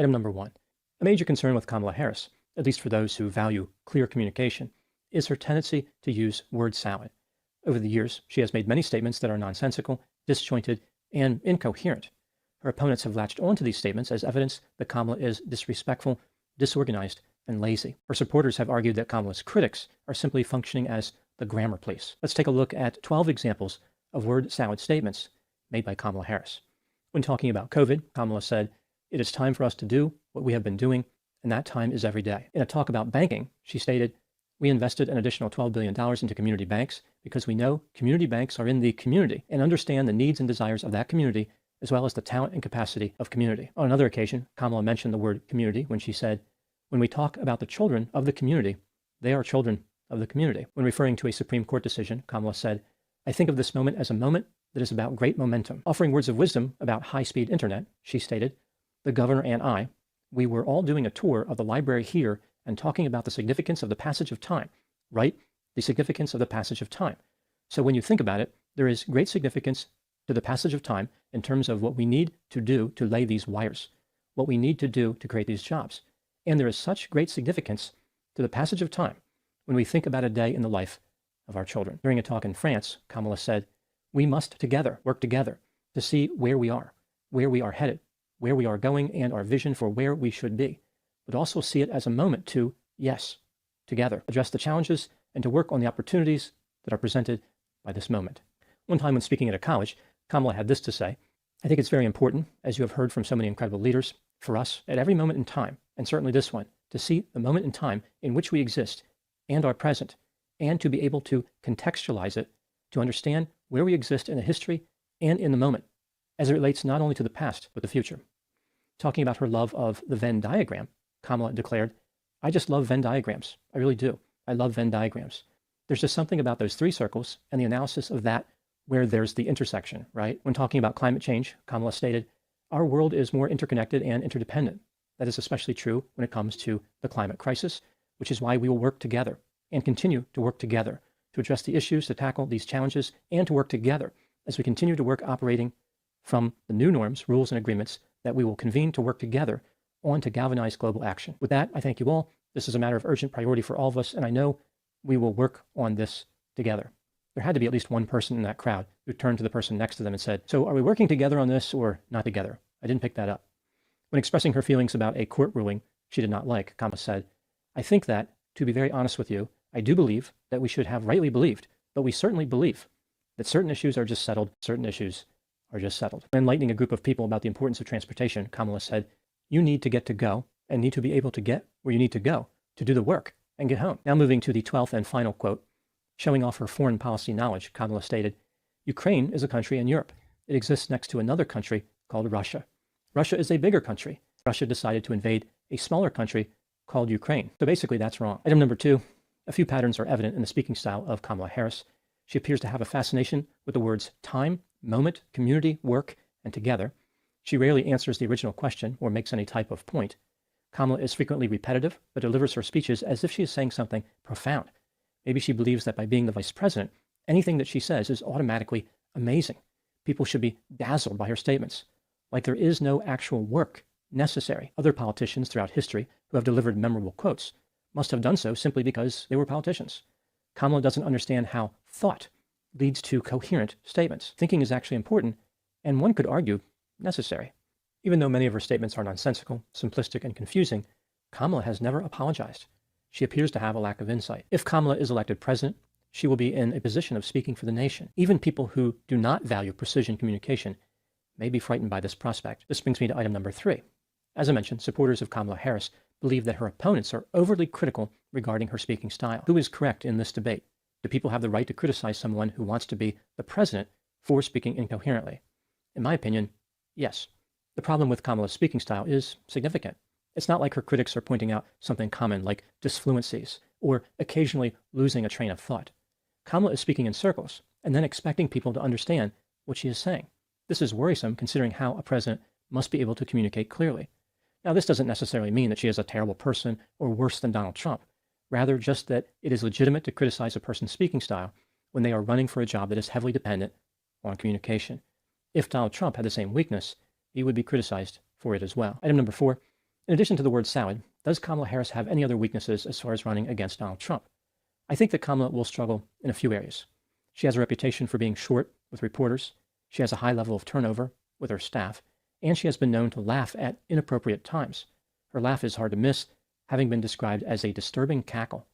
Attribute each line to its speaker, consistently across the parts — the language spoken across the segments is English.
Speaker 1: Item number 1. A major concern with Kamala Harris, at least for those who value clear communication, is her tendency to use word salad. Over the years, she has made many statements that are nonsensical, disjointed, and incoherent. Her opponents have latched onto these statements as evidence that Kamala is disrespectful, disorganized, and lazy. Her supporters have argued that Kamala's critics are simply functioning as the grammar police. Let's take a look at 12 examples of word salad statements made by Kamala Harris. When talking about COVID, Kamala said, "It is time for us to do what we have been doing, and that time is every day." In a talk about banking, she stated, "We invested an additional $12 billion into community banks because we know community banks are in the community and understand the needs and desires of that community as well as the talent and capacity of community." On another occasion, Kamala mentioned the word community when she said, "When we talk about the children of the community, they are children of the community." When referring to a Supreme Court decision, Kamala said, "I think of this moment as a moment that is about great momentum." Offering words of wisdom about high-speed internet, she stated, "The governor and I, we were all doing a tour of the library here and talking about the significance of the passage of time, right? The significance of the passage of time. So when you think about it, there is great significance to the passage of time in terms of what we need to do to lay these wires, what we need to do to create these jobs. And there is such great significance to the passage of time when we think about a day in the life of our children." During a talk in France, Kamala said, "We must together work together to see where we are headed, where we are going, and our vision for where we should be, but also see it as a moment to, yes, together, address the challenges and to work on the opportunities that are presented by this moment." One time when speaking at a college, Kamala had this to say, "I think it's very important, as you have heard from so many incredible leaders, for us at every moment in time, and certainly this one, to see the moment in time in which we exist and are present, and to be able to contextualize it, to understand where we exist in the history and in the moment, as it relates not only to the past, but the future." Talking about her love of the Venn diagram, Kamala declared, "I just love Venn diagrams. I really do. I love Venn diagrams. There's just something about those three circles and the analysis of that where there's the intersection, right?" When talking about climate change, Kamala stated, "Our world is more interconnected and interdependent. That is especially true when it comes to the climate crisis, which is why we will work together and continue to work together to address the issues, to tackle these challenges, and to work together as we continue to work operating from the new norms, rules, and agreements that we will convene to work together on to galvanize global action." With that, I thank you all. This is a matter of urgent priority for all of us, and I know we will work on this together. There had to be at least one person in that crowd who turned to the person next to them and said, "So are we working together on this or not together?" I didn't pick that up. When expressing her feelings about a court ruling she did not like, Kamala said, "I think that, to be very honest with you, I do believe that we should have rightly believed, but we certainly believe that certain issues are just settled, certain issues are just settled." When enlightening a group of people about the importance of transportation, Kamala said, "You need to get to go and need to be able to get where you need to go to do the work and get home." Now moving to the 12th and final quote, showing off her foreign policy knowledge, Kamala stated, "Ukraine is a country in Europe. It exists next to another country called Russia. Russia is a bigger country. Russia decided to invade a smaller country called Ukraine. So basically that's wrong." Item number 2, a few patterns are evident in the speaking style of Kamala Harris. She appears to have a fascination with the words time, moment, community, work, and together. She rarely answers the original question or makes any type of point. Kamala is frequently repetitive, but delivers her speeches as if she is saying something profound. Maybe she believes that by being the vice president, anything that she says is automatically amazing. People should be dazzled by her statements, like there is no actual work necessary. Other politicians throughout history who have delivered memorable quotes must have done so simply because they were politicians. Kamala doesn't understand how thought leads to coherent statements. Thinking is actually important, and one could argue necessary. Even though many of her statements are nonsensical, simplistic, and confusing, Kamala has never apologized. She appears to have a lack of insight. If Kamala is elected president, she will be in a position of speaking for the nation. Even people who do not value precision communication may be frightened by this prospect. This brings me to item number 3. As I mentioned, supporters of Kamala Harris believe that her opponents are overly critical regarding her speaking style. Who is correct in this debate? Do people have the right to criticize someone who wants to be the president for speaking incoherently? In my opinion, yes. The problem with Kamala's speaking style is significant. It's not like her critics are pointing out something common like disfluencies or occasionally losing a train of thought. Kamala is speaking in circles and then expecting people to understand what she is saying. This is worrisome considering how a president must be able to communicate clearly. Now, this doesn't necessarily mean that she is a terrible person or worse than Donald Trump. Rather, just that it is legitimate to criticize a person's speaking style when they are running for a job that is heavily dependent on communication. If Donald Trump had the same weakness, he would be criticized for it as well. Item number 4, In addition to the word salad, does Kamala Harris have any other weaknesses as far as running against Donald Trump? I think that Kamala will struggle in a few areas. She has a reputation for being short with reporters. She has a high level of turnover with her staff, and she has been known to laugh at inappropriate times. Her laugh is hard to miss, having been described as a disturbing cackle.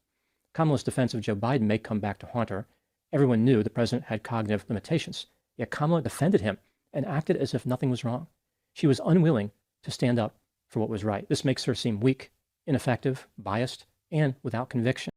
Speaker 1: Kamala's defense of Joe Biden may come back to haunt her. Everyone knew the president had cognitive limitations, yet Kamala defended him and acted as if nothing was wrong. She was unwilling to stand up for what was right. This makes her seem weak, ineffective, biased, and without conviction.